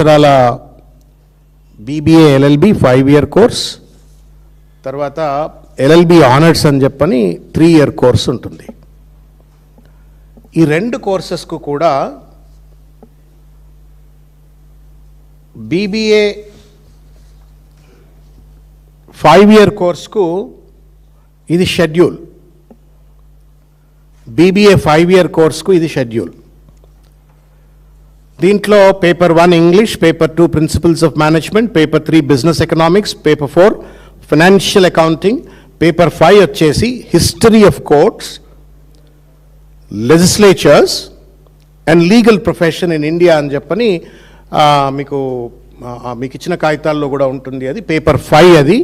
సంవత్సరాల BBA LLB 5-year course, తర్వాత LLB honours అని చెప్పని 3-year కోర్స్ ఉంటుంది. ఈ రెండు కోర్సెస్కు కూడా బీబీఏ 5-year కోర్స్కు ఇది షెడ్యూల్. బీబీఏ 5-year కోర్స్కు ఇది షెడ్యూల్. దీంట్లో paper 1 English, paper 2 principles of management, paper 3 business economics, paper 4 financial accounting, paper 5 వచ్చేసి history of courts, legislatures and legal profession in India అని చెప్పని మీకు ఇచ్చిన కాగితాల్లో కూడా ఉంటుంది. అది పేపర్ 5. అది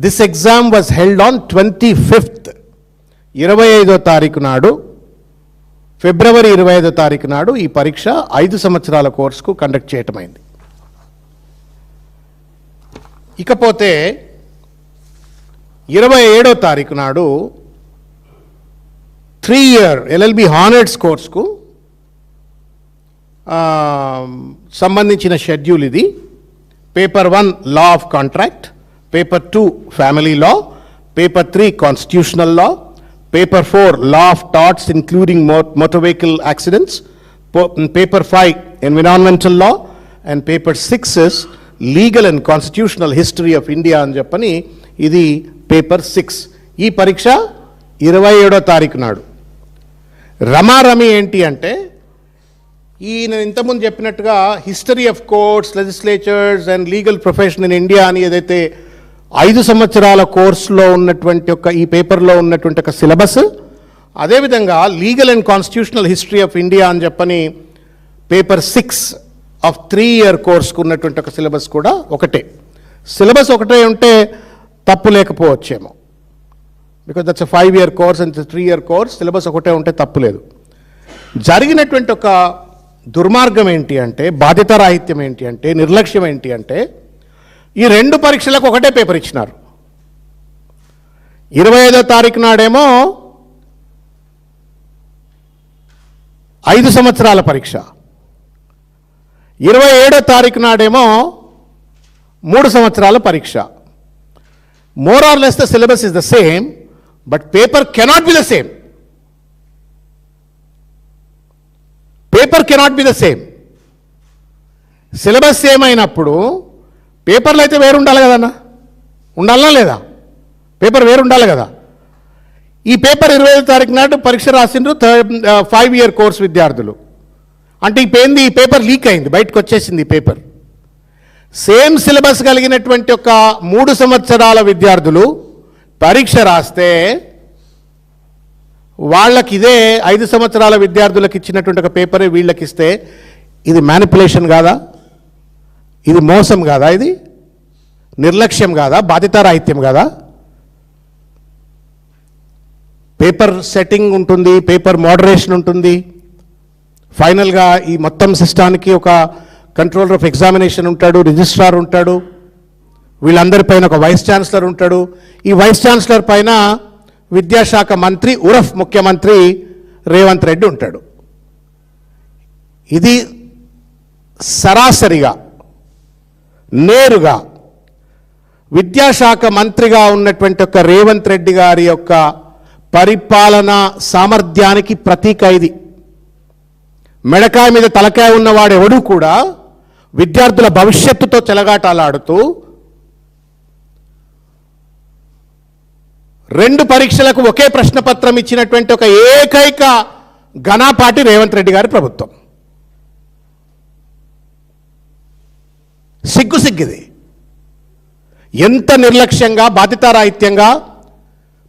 this exam was held on 25th 25వ తారీఖు నాడు, ఫిబ్రవరి 25వ తారీఖు నాడు ఈ పరీక్ష 5 సంవత్సరాల కోర్సుకు కండక్ట్ చేయటమైంది. ఇకపోతే 27వ తారీఖు నాడు 3-year ఎల్ఎల్బి హానర్స్ కోర్సుకు సంబంధించిన షెడ్యూల్ ఇది. Paper 1 law of contract, paper 2 family law, paper 3 constitutional law, paper 4 law of torts including motor vehicle accidents, paper 5 environmental law, and paper 6 is legal and constitutional history of India అని చెప్పని ఇది paper 6. ఈ పరీక్ష 27వ తారీఖు నాడు. రమారమి ఏంటి అంటే, నేను ఇంతకుముందు చెప్పినట్టుగా history of courts, legislatures and legal profession in India అని ఏదైతే 5 సంవత్సరాల కోర్సులో ఉన్నటువంటి ఈ పేపర్లో ఉన్నటువంటి ఒక సిలబస్, అదేవిధంగా legal and constitutional history of India అని చెప్పని పేపర్ 6 ఆఫ్ 3-year కోర్సుకు ఉన్నటువంటి ఒక సిలబస్ కూడా ఒకటే. సిలబస్ ఒకటే ఉంటే తప్పు లేకపోవచ్చేమో, because that's a 5-year course and 3-year course. Syllabus ఒకటే ఉంటే తప్పు లేదు. జరిగినటువంటి ఒక దుర్మార్గం ఏంటి అంటే, బాధ్యతారాహిత్యం ఏంటి అంటే, నిర్లక్ష్యం ఏంటి అంటే, ఈ 2 పరీక్షలకు ఒకటే పేపర్ ఇచ్చినారు. 25వ తారీఖు నాడేమో 5 సంవత్సరాల పరీక్ష, 27వ తారీఖు నాడేమో 3 సంవత్సరాల పరీక్ష. More or less the syllabus is the same, but paper cannot be the same. Paper cannot be the same. Syllabus same అయినప్పుడు పేపర్లు అయితే వేరు ఉండాలి కదన్నా, ఉండాలనా లేదా? పేపర్ వేరు ఉండాలి కదా. ఈ పేపర్ 25వ తారీఖు నాడు పరీక్ష రాసిండ్రు 5-year కోర్స్ విద్యార్థులు. అంటే ఈ పేపర్ లీక్ అయింది, బయటకు వచ్చేసింది ఈ పేపర్. సేమ్ సిలబస్ కలిగినటువంటి ఒక 3 సంవత్సరాల విద్యార్థులు పరీక్ష రాస్తే వాళ్ళకి ఇదే 5 సంవత్సరాల విద్యార్థులకు ఇచ్చినటువంటి ఒక పేపరే వీళ్ళకి ఇస్తే ఇది మ్యానిపులేషన్ కాదా? ఇది మోసం కాదా? ఇది నిర్లక్ష్యం కాదా? బాధ్యతారాహిత్యం కాదా? పేపర్ సెట్టింగ్ ఉంటుంది, పేపర్ మోడరేషన్ ఉంటుంది. ఫైనల్గా ఈ మొత్తం సిస్టానికి ఒక కంట్రోలర్ ఆఫ్ ఎగ్జామినేషన్ ఉంటాడు, రిజిస్ట్రార్ ఉంటాడు, వీళ్ళందరిపైన ఒక వైస్ ఛాన్సలర్ ఉంటాడు. ఈ వైస్ ఛాన్సలర్ పైన విద్యాశాఖ మంత్రి ఉరఫ్ ముఖ్యమంత్రి రేవంత్ రెడ్డి ఉంటాడు. ఇది సరాసరిగా నేరుగా విద్యాశాఖ మంత్రిగా ఉన్నటువంటి ఒక రేవంత్ రెడ్డి గారి యొక్క పరిపాలన సామర్థ్యానికి ప్రతీక ఇది. మెడకాయ మీద తలకాయ ఉన్నవాడు ఎవడూ కూడా విద్యార్థుల భవిష్యత్తుతో చెలగాటాలాడుతూ 2 పరీక్షలకు ఒకే ప్రశ్నపత్రం ఇచ్చినటువంటి ఒక ఏకైక ఘనపాటి రేవంత్ రెడ్డి గారి ప్రభుత్వం. సిగ్గుది. ఎంత నిర్లక్ష్యంగా, బాధ్యతారాహిత్యంగా,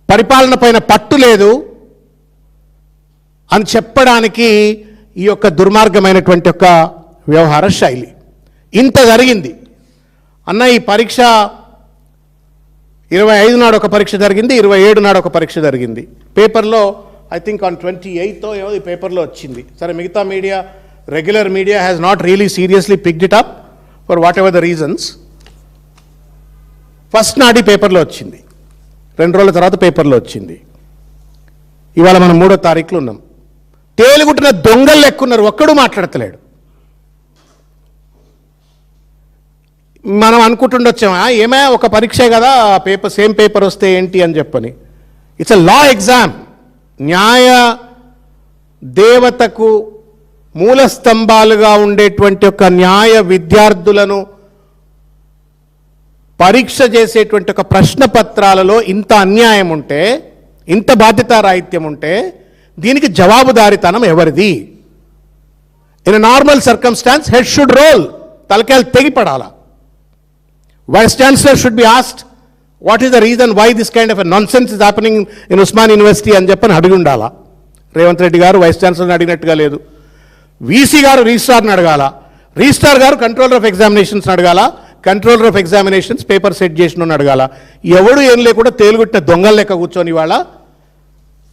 పరిపాలన పైన పట్టు లేదు అని చెప్పడానికి ఈ యొక్క దుర్మార్గమైనటువంటి ఒక వ్యవహార శైలి. ఇంత జరిగింది అన్న. ఈ పరీక్ష 25 నాడు ఒక పరీక్ష జరిగింది, 27 నాడు ఒక పరీక్ష జరిగింది. పేపర్లో ఐ థింక్ ఆన్ 28th ఏమో ఈ పేపర్లో వచ్చింది. సరే, మిగతా media, regular media has not really seriously picked it up for what ever the reasons. First నాడు పేపర్లో వచ్చింది, 2 రోజుల తర్వాత పేపర్లో వచ్చింది. ఇవాళ మనం 3వ తారీఖులో ఉన్నాం. తేలిగుట్టిన దొంగలు లెక్కున్నారు, ఒక్కడూ మాట్లాడతలేడు. మనం అనుకుంటుండొచ్చామా ఏమే ఒక పరీక్షే కదా పేపర్ సేమ్ పేపర్ వస్తే ఏంటి అని చెప్పని. It's a law exam. న్యాయ దేవతకు మూల స్తంభాలుగా ఉండేటువంటి ఒక న్యాయ విద్యార్థులను పరీక్ష చేసేటువంటి ఒక ప్రశ్న పత్రాలలో ఇంత అన్యాయం ఉంటే, ఇంత బాధ్యతారాహిత్యం ఉంటే దీనికి జవాబుదారీతనం ఎవరిది? In a normal circumstance head should roll, తలకాయలు తెగిపడాలా. Vice chancellor should be asked what is the reason why this kind of a nonsense is happening in Osman university అని చెప్పని అడిగి ఉండాలా. రేవంత్ రెడ్డి గారు వైస్ ఛాన్సలర్ని అడిగినట్టుగా లేదు. వీసీ గారు రిజిస్ట్రార్ని అడగాల, రిజిస్ట్రార్ గారు కంట్రోలర్ ఆఫ్ ఎగ్జామినేషన్స్ అడగాల, controller of examinations paper set చేసిన అడగాల. ఎవడు ఏం లేకుండా తేలుగుట్టిన దొంగల లెక్క కూర్చొని ఇవాళ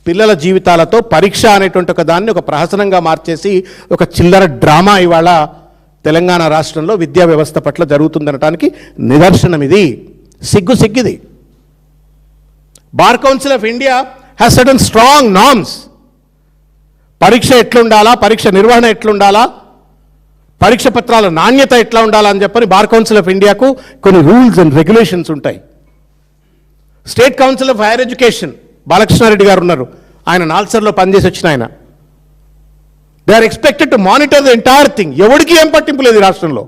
పిల్లల జీవితాలతో పరీక్ష అనేటువంటి ఒక దాన్ని ఒక ప్రహసనంగా మార్చేసి ఒక చిల్లర డ్రామా ఇవాళ తెలంగాణ రాష్ట్రంలో విద్యా వ్యవస్థ పట్ల జరుగుతుందనటానికి నిదర్శనం ఇది. సిగ్గిది. Bar council of India has certain strong norms. పరీక్ష ఎట్లుండాలా, పరీక్ష నిర్వహణ ఎట్లుండాలా, పరీక్ష పత్రాల నాణ్యత ఎట్లా ఉండాలా అని చెప్పని బార్ కౌన్సిల్ ఆఫ్ ఇండియాకు కొన్ని రూల్స్ అండ్ రెగ్యులేషన్స్ ఉంటాయి. State council of higher education Balakrishna Reddy garu ఉన్నారు, ఆయన నాల్సర్లో పనిచేసి వచ్చిన ఆయన. They are expected to monitor the entire thing. ఎవరికి ఏం పట్టింపు లేదు ఈ రాష్ట్రంలో.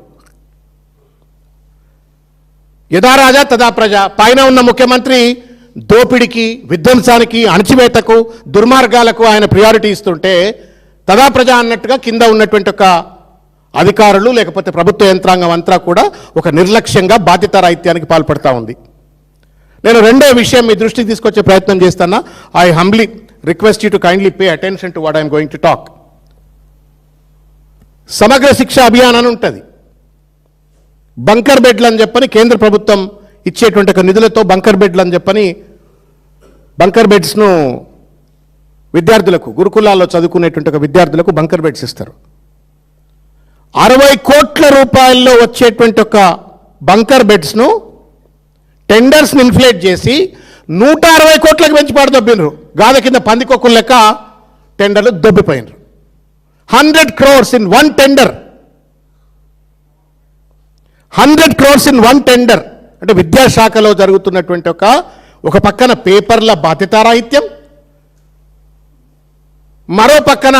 యథా రాజా తదా ప్రజ. పైన ఉన్న ముఖ్యమంత్రి దోపిడికి, విధ్వంసానికి, అణచివేతకు, దుర్మార్గాలకు ఆయన ప్రియారిటీ ఇస్తుంటే తదా ప్రజ అన్నట్టుగా కింద ఉన్నటువంటి ఒక అధికారులు లేకపోతే ప్రభుత్వ యంత్రాంగం అంతా కూడా ఒక నిర్లక్ష్యంగా బాధ్యతారాహిత్యానికి పాల్పడతా ఉంది. నేను రెండో విషయం మీ దృష్టికి తీసుకొచ్చే ప్రయత్నం చేస్తానా. I humbly request you to kindly pay attention to what I'm going to talk. సమగ్ర శిక్ష అభియాన్ అని ఉంటుంది. బంకర్ బెడ్లు అని చెప్పని కేంద్ర ప్రభుత్వం ఇచ్చేటువంటి ఒక నిధులతో బంకర్ బెడ్లు అని చెప్పని బంకర్ బెడ్స్ను విద్యార్థులకు, గురుకులాల్లో చదువుకునేటువంటి ఒక విద్యార్థులకు బంకర్ బెడ్స్ ఇస్తారు. 60 కోట్ల రూపాయల్లో వచ్చేటువంటి ఒక బంకర్ బెడ్స్ను టెండర్స్ని ఇన్ఫ్లేట్ చేసి 160 కోట్లకు పెంచి పాడదొబ్బినరు. గాథ కింద పందికొక్కుల లెక్క టెండర్లు దొబ్బిపోయినరు. 100 crores in one tender. 100 crores in one tender. అంటే విద్యాశాఖలో జరుగుతున్నటువంటి ఒక పక్కన పేపర్ల బాధ్యతారాహిత్యం, మరో పక్కన